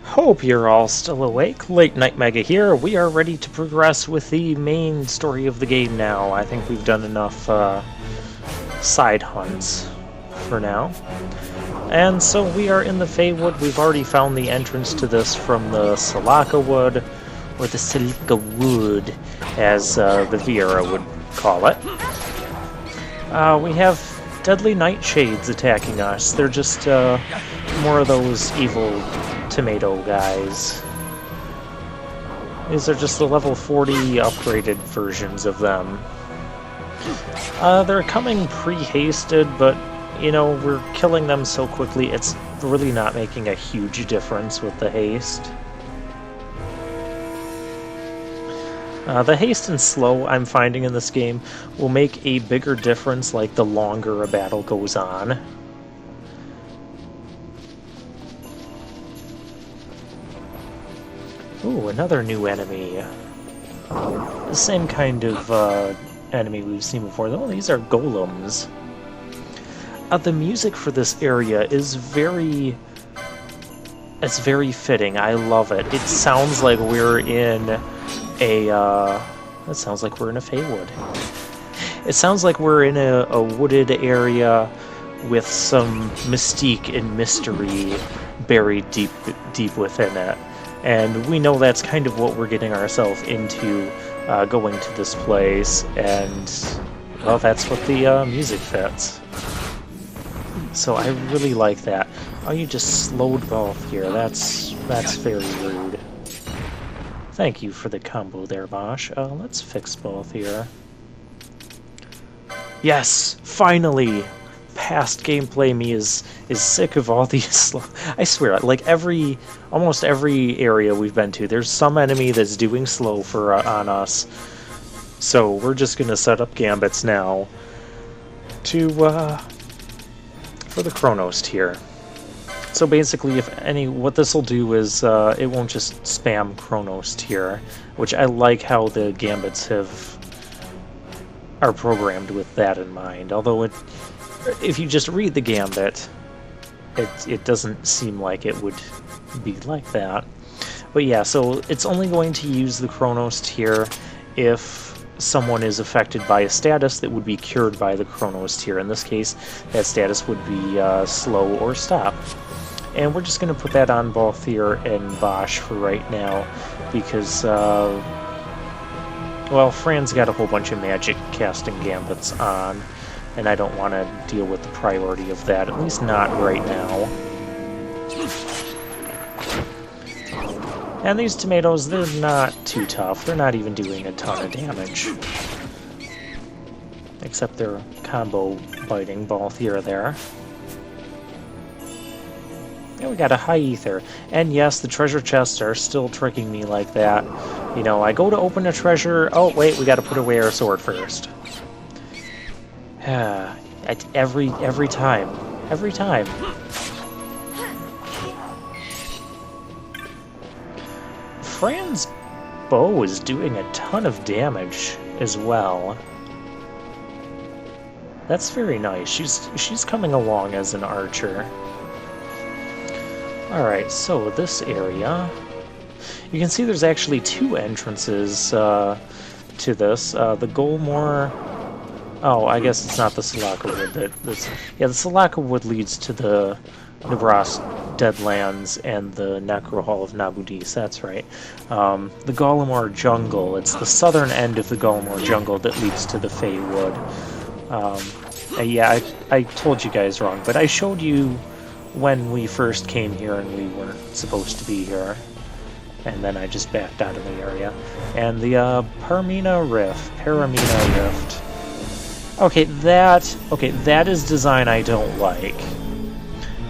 Hope you're all still awake. Late Night Mega here. We are ready to progress with the main story of the game now. I think we've done enough side hunts for now. And so we are in the Feywood. We've already found the entrance to this from the Silica Wood, or the Silica Wood, as the Viera would call it. We have deadly nightshades attacking us. They're just more of those evil tomato guys. These are just the level 40 upgraded versions of them. They're coming pre-hasted, but you know, we're killing them so quickly it's really not making a huge difference with the haste. The haste and slow I'm finding in this game will make a bigger difference like the longer a battle goes on. Ooh, another new enemy. The same kind of enemy we've seen before, though. These are golems. The music for this area is it's very fitting. I love it. It sounds like we're in it sounds like we're in a Feywood. It sounds like we're in a wooded area with some mystique and mystery buried deep within it. And we know that's kind of what we're getting ourselves into going to this place, and, well, that's what the music fits. So I really like that. Oh, you just slowed both here. That's very rude. Thank you for the combo there, Bosch. Let's fix both here. Yes! Finally! Past gameplay me is sick of all these slow... I swear, like almost every area we've been to, there's some enemy that's doing slow on us. So we're just gonna set up gambits now to for the Chronos tier. So basically, what this will do is it won't just spam Chronos tier, which I like how the gambits are programmed with that in mind. Although if you just read the gambit, it doesn't seem like it would be like that. But yeah, so it's only going to use the Chronos tier if someone is affected by a status that would be cured by the Chronos tier. In this case, that status would be slow or stop. And we're just going to put that on both here and Bosch for right now, because, well, Fran's got a whole bunch of magic casting gambits on, and I don't want to deal with the priority of that, at least not right now. And these tomatoes, they're not too tough. They're not even doing a ton of damage. Except they're combo biting both here or there. And we got a high ether. And yes, the treasure chests are still tricking me like that. You know, I go to open a treasure, oh wait, we gotta put away our sword first. Every time. Every time. Fran's bow is doing a ton of damage as well. That's very nice. She's coming along as an archer. Alright, so this area... You can see there's actually two entrances to this. The Golmore... Oh, I guess it's not the Silica Wood. Yeah, the Silica Wood leads to the Nabras Deadlands and the Necro Hall of Nabudis, that's right. The Golmore Jungle, it's the southern end of the Golmore Jungle that leads to the Feywood. Yeah, I told you guys wrong, but I showed you when we first came here and we weren't supposed to be here. And then I just backed out of the area. And the Paramina Rift. Okay, that is design I don't like.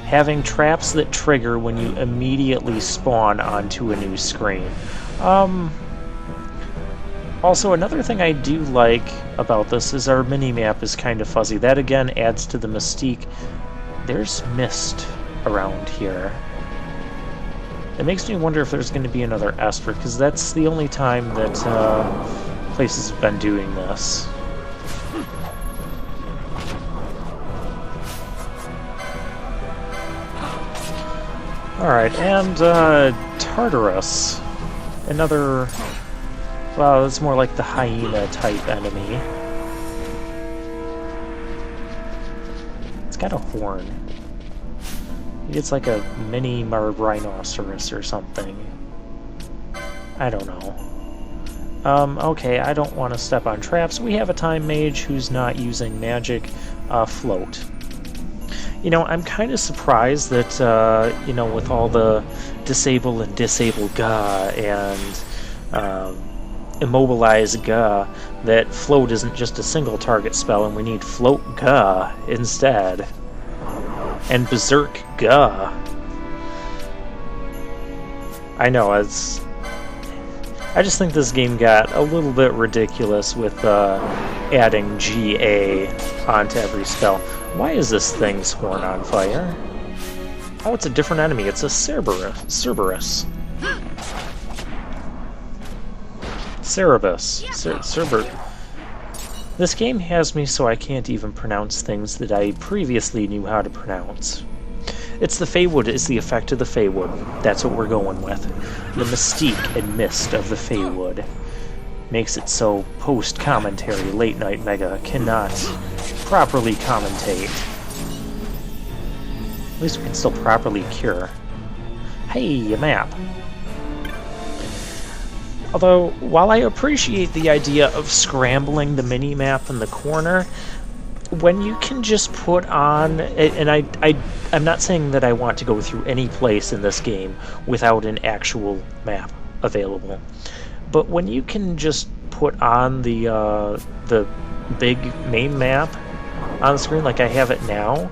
Having traps that trigger when you immediately spawn onto a new screen. Also, another thing I do like about this is our mini-map is kind of fuzzy. That again adds to the mystique. There's mist around here. It makes me wonder if there's going to be another Esper, because that's the only time that places have been doing this. Alright, and Tartarus. Another... well, it's more like the hyena-type enemy. It's got a horn. It's like a mini rhinoceros or something. I don't know. Okay, I don't want to step on traps. We have a time mage who's not using magic. Float. You know, I'm kind of surprised that, you know, with all the disable and disable Ga and immobilize Ga, that float isn't just a single target spell and we need float Ga instead. And berserk Ga. I know, it's... I just think this game got a little bit ridiculous with adding GA onto every spell. Why is this thing's horn on fire? Oh, it's a different enemy. It's a Cerberus. This game has me so I can't even pronounce things that I previously knew how to pronounce. It's the Feywood is the effect of the Feywood. That's what we're going with. The mystique and mist of the Feywood makes it so post-commentary late-night Mega cannot properly commentate. At least we can still properly cure. Hey, a map. Although, while I appreciate the idea of scrambling the mini-map in the corner, when you can just put on, and I'm not saying that I want to go through any place in this game without an actual map available, but when you can just put on the big main map on the screen like I have it now,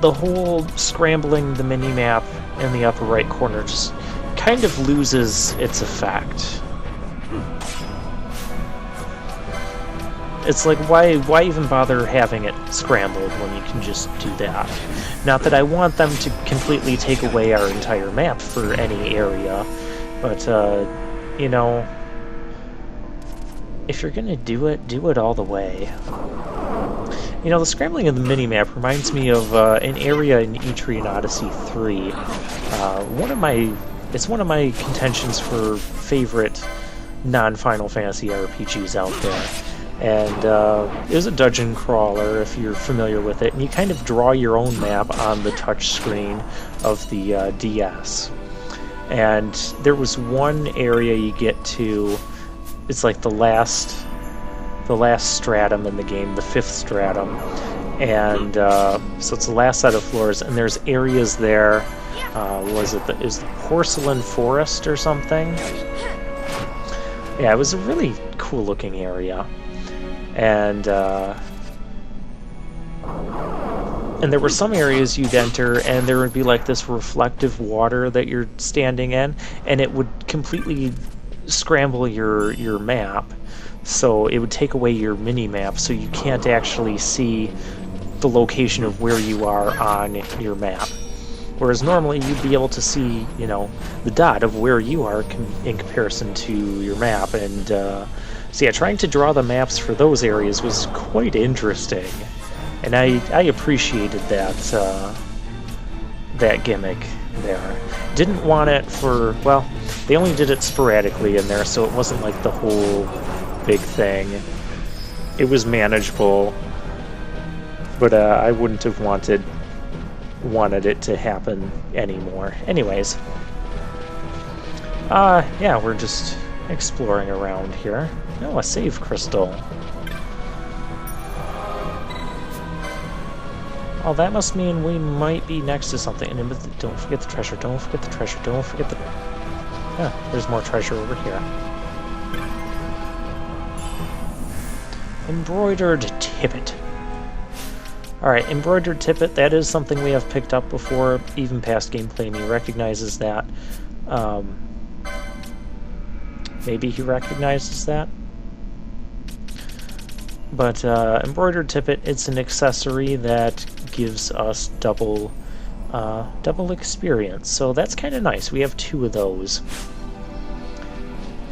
the whole scrambling the mini-map in the upper right corner just kind of loses its effect. It's like, why even bother having it scrambled when you can just do that? Not that I want them to completely take away our entire map for any area, but, you know, if you're gonna do it all the way. You know, the scrambling of the minimap reminds me of an area in Etrian Odyssey 3. It's one of my contentions for favorite non-Final Fantasy RPGs out there. And it was a dungeon crawler, if you're familiar with it, and you kind of draw your own map on the touch screen of the DS. And there was one area you get to, it's like the last stratum in the game, the 5th stratum, and so it's the last set of floors, and there's areas there, was it the Porcelain Forest or something? Yeah, it was a really cool looking area. And there were some areas you'd enter, and there would be like this reflective water that you're standing in, and it would completely scramble your map. So it would take away your mini-map, so you can't actually see the location of where you are on your map. Whereas normally you'd be able to see, you know, the dot of where you are in comparison to your map, and so yeah, trying to draw the maps for those areas was quite interesting, and I appreciated that gimmick there. Didn't want it for, well, they only did it sporadically in there, so it wasn't like the whole big thing. It was manageable, but I wouldn't have wanted it to happen anymore. Anyways, yeah, we're just exploring around here. Oh, a save crystal. Oh, that must mean we might be next to something. And don't forget the treasure, don't forget the treasure, don't forget the... Yeah, there's more treasure over here. Embroidered tippet. Alright, embroidered tippet, that is something we have picked up before. Even past gameplay me recognizes that. Maybe he recognizes that. But embroidered tippet, it's an accessory that gives us double experience, so that's kind of nice. We have 2 of those.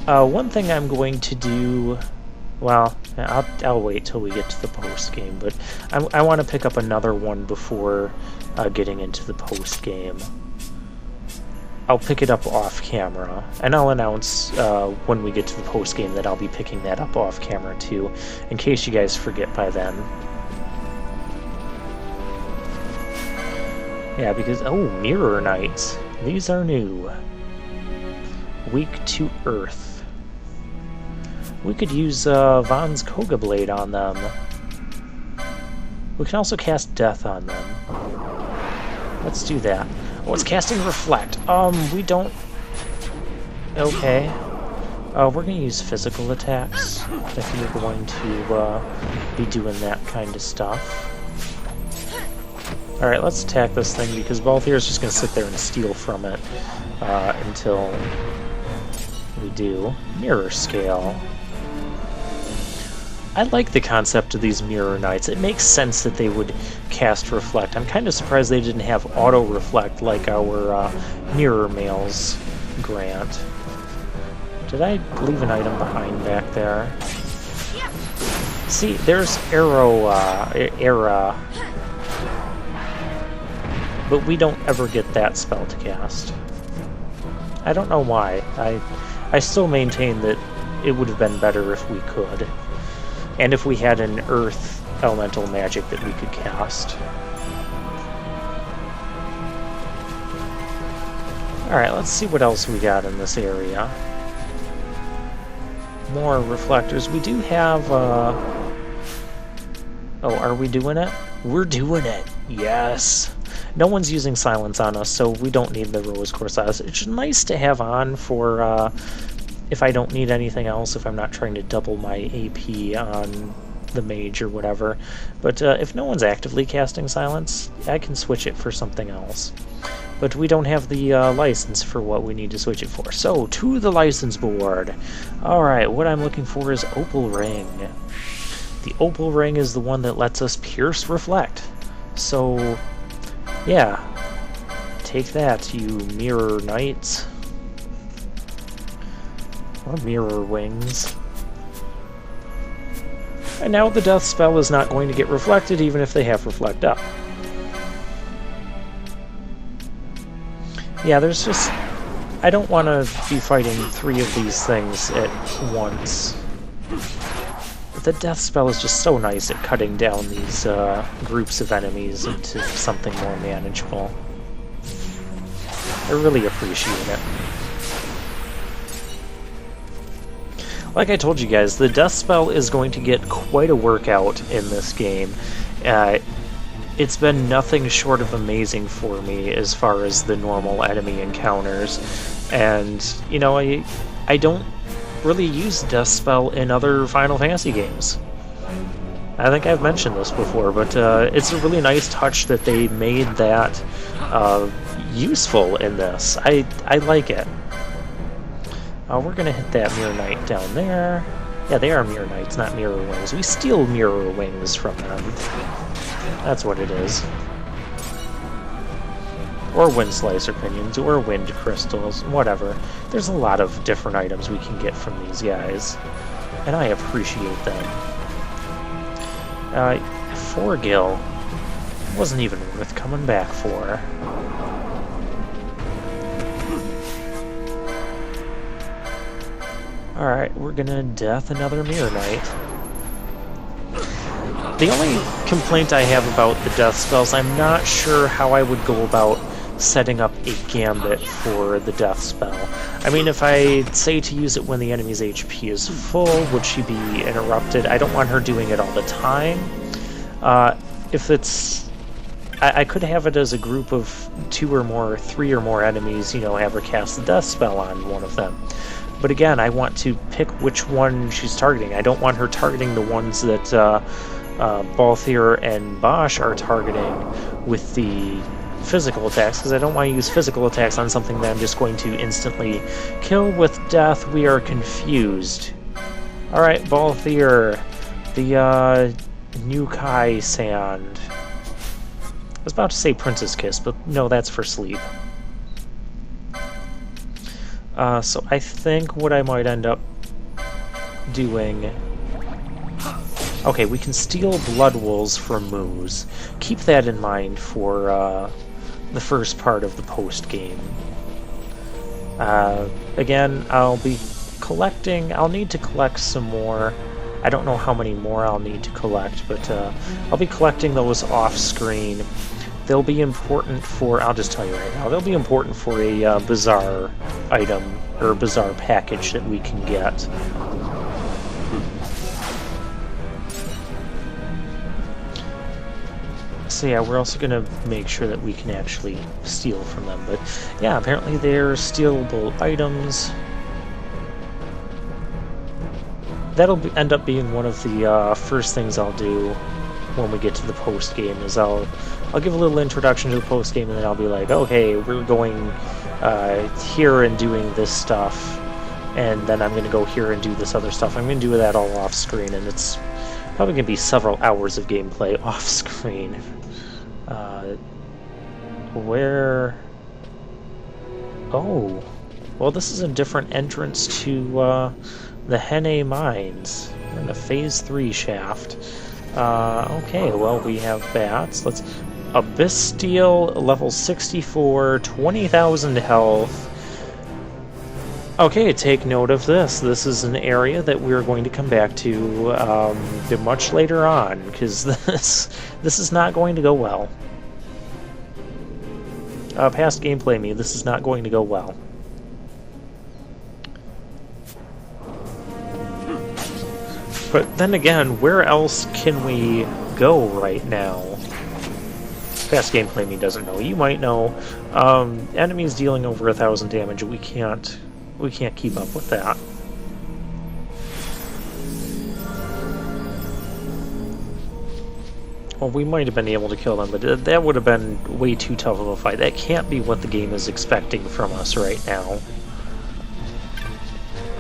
One thing I'm going to do, well, I'll wait till we get to the post game, but I want to pick up another one before getting into the post game. I'll pick it up off camera, and I'll announce when we get to the post game that I'll be picking that up off camera too, in case you guys forget by then. Yeah, because oh, Mirror Knights, these are new. Weak to Earth. We could use Vaughn's Koga Blade on them. We can also cast Death on them. Let's do that. Oh, it's casting Reflect. We don't... Okay. We're going to use physical attacks if you're going to be doing that kind of stuff. Alright, let's attack this thing because Balthier is just going to sit there and steal from it until we do. Mirror Scale. I like the concept of these Mirror Knights. It makes sense that they would cast Reflect. I'm kind of surprised they didn't have Auto-Reflect like our Mirror Males grant. Did I leave an item behind back there? See, there's Era, but we don't ever get that spell to cast. I don't know why. I still maintain that it would have been better if we could. And if we had an Earth elemental magic that we could cast. Alright, let's see what else we got in this area. More reflectors. We do have, Oh, are we doing it? We're doing it! Yes! No one's using silence on us, so we don't need the Rose Corsage. It's nice to have on for, if I don't need anything else, if I'm not trying to double my AP on the mage or whatever. But if no one's actively casting silence, I can switch it for something else. But we don't have the license for what we need to switch it for. So, to the license board. Alright, what I'm looking for is Opal Ring. The Opal Ring is the one that lets us pierce Reflect. So, yeah. Take that, you Mirror Knights. Or Mirror Wings. And now the Death spell is not going to get reflected even if they have Reflect up. Yeah, there's just... I don't want to be fighting 3 of these things at once. The Death spell is just so nice at cutting down these groups of enemies into something more manageable. I really appreciate it. Like I told you guys, the Death spell is going to get quite a workout in this game. It's been nothing short of amazing for me as far as the normal enemy encounters. And, you know, I don't really use Death spell in other Final Fantasy games. I think I've mentioned this before, but it's a really nice touch that they made that useful in this. I like it. We're going to hit that Mirror Knight down there. Yeah, they are Mirror Knights, not Mirror Wings. We steal Mirror Wings from them. That's what it is. Or Wind Slicer Pinions, or Wind Crystals, whatever. There's a lot of different items we can get from these guys. And I appreciate them. Forgil wasn't even worth coming back for. Alright, we're gonna death another Mirror Knight. The only complaint I have about the death spells, I'm not sure how I would go about setting up a gambit for the death spell. I mean, if I say to use it when the enemy's HP is full, would she be interrupted? I don't want her doing it all the time. If it's... I could have it as a group of 2 or more, 3 or more enemies, you know, have her cast the death spell on one of them. But again, I want to pick which one she's targeting. I don't want her targeting the ones that Balthier and Bosch are targeting with the physical attacks, because I don't want to use physical attacks on something that I'm just going to instantly kill with death. We are confused. Alright, Balthier, the New Kai Sand. I was about to say Princess Kiss, but no, that's for sleep. So I think what I might end up doing... Okay, we can steal Blood Wolves from Moose. Keep that in mind for the first part of the post-game. Again, I'll be collecting. I'll need to collect some more. I don't know how many more I'll need to collect, but I'll be collecting those off-screen. They'll be important for, I'll just tell you right now, they'll be important for a bizarre item, or bizarre package that we can get. So yeah, we're also going to make sure that we can actually steal from them. But yeah, apparently they're stealable items. That'll end up being one of the first things I'll do when we get to the post-game, is I'll give a little introduction to the post-game, and then I'll be like, okay, we're going here and doing this stuff, and then I'm going to go here and do this other stuff. I'm going to do that all off-screen, and it's probably going to be several hours of gameplay off-screen. Where... Oh, well, this is a different entrance to the Henne Mines. We're in the Phase 3 shaft. Okay, well, we have bats. Let's... Abyss Steel, level 64, 20,000 health. Okay, take note of this. This is an area that we're going to come back to much later on, because this is not going to go well. Past gameplay me, this is not going to go well. But then again, where else can we go right now? Past gameplay me doesn't know. You might know. Enemies dealing over 1,000 damage. We can't keep up with that. Well, we might have been able to kill them, but that would have been way too tough of a fight. That can't be what the game is expecting from us right now.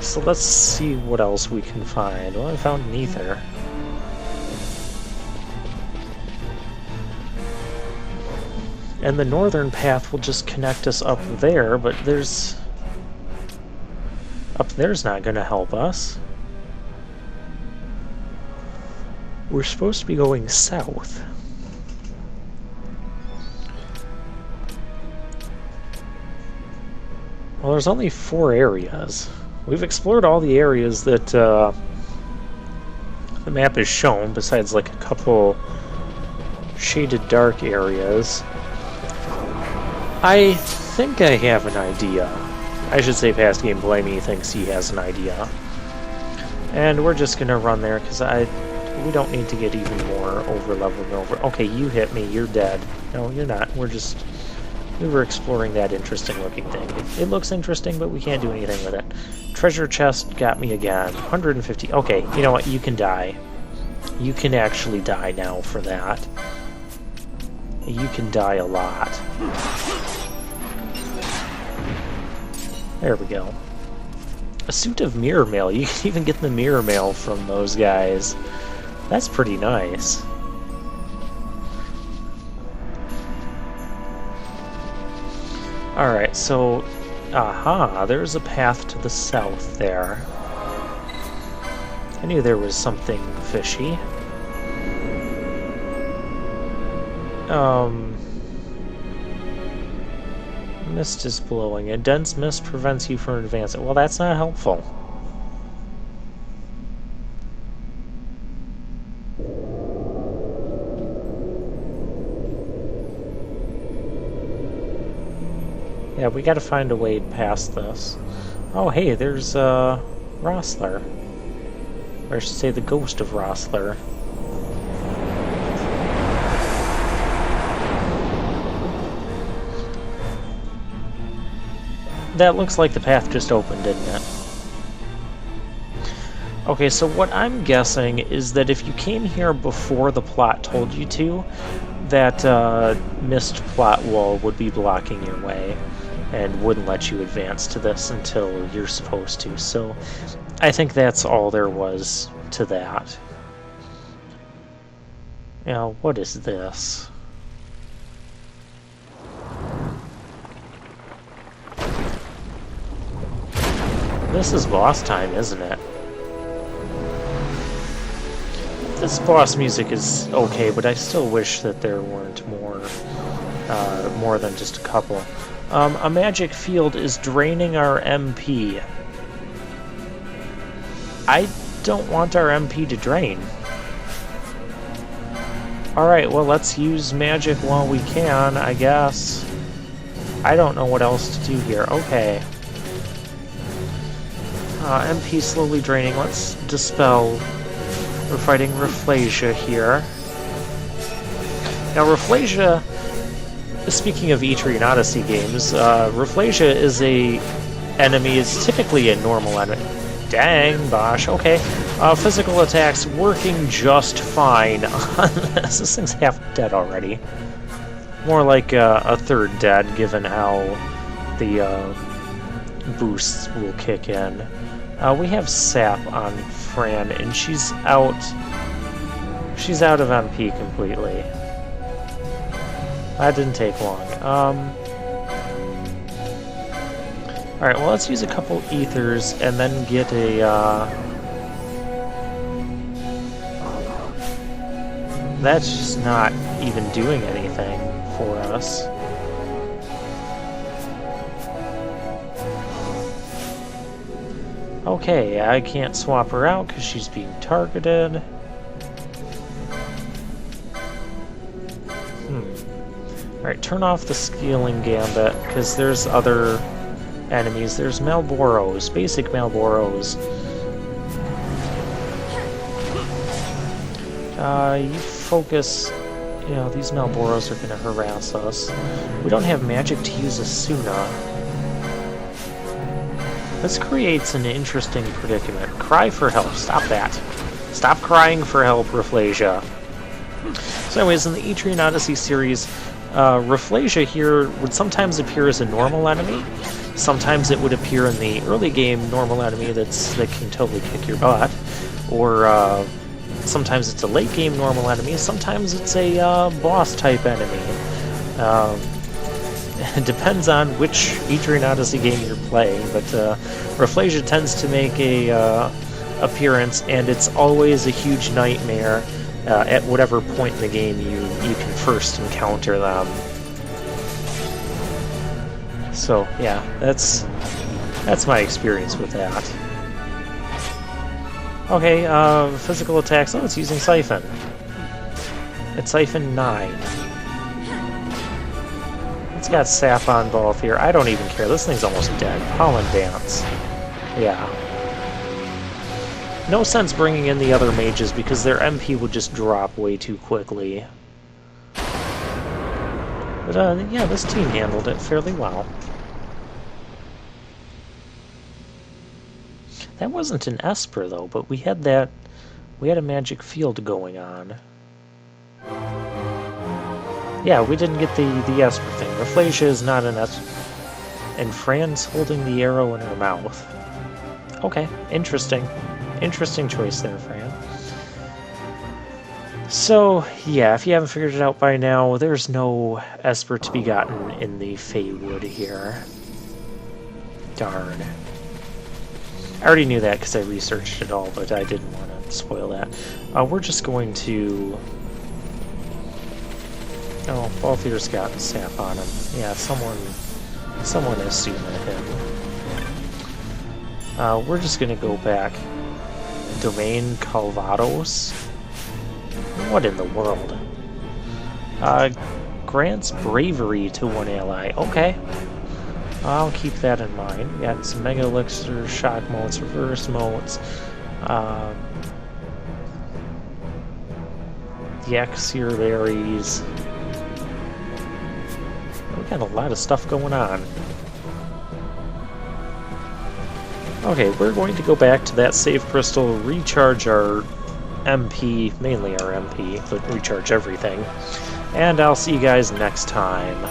So let's see what else we can find. Well, I found an ether. And the northern path will just connect us up there, but there's... Up there's not going to help us. We're supposed to be going south. Well, there's only 4 areas. We've explored all the areas that the map has shown, besides like a couple shaded dark areas. I think I have an idea. I should say past gameplay me thinks he has an idea. And we're just gonna run there because we don't need to get even more over-leveled and over. Okay, you hit me, you're dead. No, you're not. We were exploring that interesting looking thing. It looks interesting, but we can't do anything with it. Treasure chest got me again. 150. Okay, you know what? You can die. You can actually die now for that. You can die a lot. There we go. A suit of mirror mail. You can even get the mirror mail from those guys. That's pretty nice. Alright, so... Aha, there's a path to the south there. I knew there was something fishy. Mist is blowing. A dense mist prevents you from advancing. Well, that's not helpful. Yeah, we gotta find a way past this. Oh, hey, there's, Rossler. Or I should say the ghost of Rossler. That looks like the path just opened, didn't it? Okay, so what I'm guessing is that if you came here before the plot told you to, that mist plot wall would be blocking your way and wouldn't let you advance to this until you're supposed to. So I think that's all there was to that. Now, what is this? This is boss time, isn't it? This boss music is okay, but I still wish that there weren't more than just a couple. A magic field is draining our MP. I don't want our MP to drain. Alright, well, let's use magic while we can, I guess. I don't know what else to do here. Okay. MP slowly draining. Let's dispel. We're fighting Rafflesia here. Now, Rafflesia, speaking of Etrian Odyssey games, Rafflesia is a enemy, is typically a normal enemy. Dang, Bosh, okay. Physical attacks working just fine on this. This thing's half dead already. More like a third dead, given how the boosts will kick in. We have Sap on Fran, and she's out. She's out of MP completely. That didn't take long. Alright, well, let's use a couple ethers and then get a, that's just not even doing anything for us. Okay, I can't swap her out because she's being targeted. Alright, turn off the Scaling Gambit, because there's other enemies. There's Malboros, basic Malboros. You focus... You know, these Malboros are going to harass us. We don't have magic to use Asuna. This creates an interesting predicament. Cry for help. Stop that. Stop crying for help, Rafflesia. So anyways, in the Etrian Odyssey series, Rafflesia here would sometimes appear as a normal enemy. Sometimes it would appear in the early game normal enemy that can totally kick your butt. Or sometimes it's a late game normal enemy. Sometimes it's a boss type enemy. It depends on which Etrian Odyssey game you're playing, but Rafflesia tends to make a appearance, and it's always a huge nightmare at whatever point in the game you can first encounter them. So yeah, that's my experience with that. Okay, physical attacks. Oh, it's using Siphon. It's Siphon 9. It's got Sap on both here. I don't even care. This thing's almost dead. Pollen Dance. Yeah. No sense bringing in the other mages because their MP would just drop way too quickly. But yeah, this team handled it fairly well. That wasn't an Esper though, but we had a magic field going on. Yeah, we didn't get the Esper thing. Rafflesia is not an Esper. And Fran's holding the arrow in her mouth. Okay, interesting. Interesting choice there, Fran. So, yeah, if you haven't figured it out by now, there's no Esper to be gotten in the Feywood here. Darn. I already knew that because I researched it all, but I didn't want to spoil that. We're just going to... Oh, Balthier's got Sap on him. Yeah, someone is shooting at him. We're just gonna go back. Domain Calvados? What in the world? Grants bravery to one ally. Okay. I'll keep that in mind. We got some Mega Elixir, Shock Motes, Reverse Motes. The Exir Berries. We got a lot of stuff going on. Okay, we're going to go back to that save crystal, recharge our MP, mainly our MP, but recharge everything. And I'll see you guys next time.